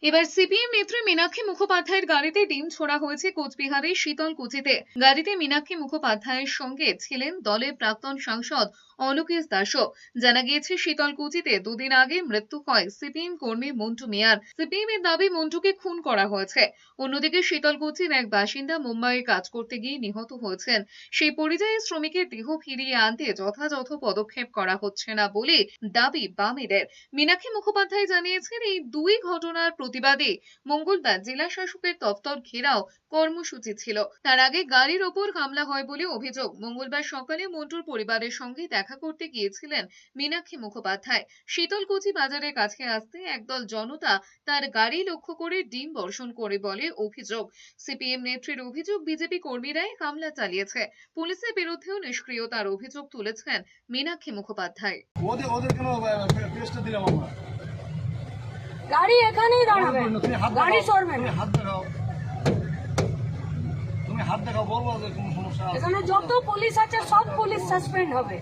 এবার সিপিএম নেত্রী মীনাক্ষী মুখোপাধ্যায়ের গাড়িতে ডিম ছোড়া হয়েছে কোচবিহারের শীতলকুচিতে। গাড়িতে মীনাক্ষী মুখোপাধ্যায়ের সঙ্গে ছিলেন দলের প্রাক্তন সাংসদ অলোকেশ দাসও। জানা গিয়েছে শীতলকুচিতে দুদিন আগে মৃত্যু হয় সিপিএম কর্মী মন্টু মিয়ার। সিপিএম এর দাবি মন্টুকে খুন করা হয়েছে। অন্যদিকে শীতলকুচির এক বাসিন্দা মুম্বাইয়ে কাজ করতে গিয়ে নিহত হয়েছেন। সেই পরিযায়ী শ্রমিকের দেহ ফিরিয়ে আনতে যথাযথ পদক্ষেপ করা হচ্ছে না বলে দাবি বামেদের। মীনাক্ষী মুখোপাধ্যায় জানিয়েছেন, এই দুই ঘটনার প্রতিবাদে মঙ্গলবার জেলা শাসকের দপ্তর ঘেরাও কর্মসূচি ছিল। তার আগে গাড়ির ওপর হামলা হয় বলে অভিযোগ। মঙ্গলবার সকালে মন্টুর পরিবারের সঙ্গে দেখা করতে গিয়েছিলেন মীনাক্ষী মুখোপাধ্যায়। শীতলকুচি বাজারের কাছে আসতে একদল জনতা তার গাড়ি লক্ষ্য করে ডিম বর্ষণ করে বলে অভিযোগ। সিপিএম নেত্রীর অভিযোগ, বিজেপি কর্মীরাই হামলা চালিয়েছে। পুলিশের বিরুদ্ধেও নিষ্ক্রিয়তার অভিযোগ তুলেছেন মীনাক্ষী মুখোপাধ্যায়। ওদের কেন পেস্টটা দিলাম আমরা? গাড়ি এখানেই দাঁড়াবে, গাড়ি সরবে না। তুমি হাত দেখাও, বলবো যে কোনো সমস্যা আছে। এখানে যত পুলিশ আছে সব পুলিশ সাসপেন্ড হবে।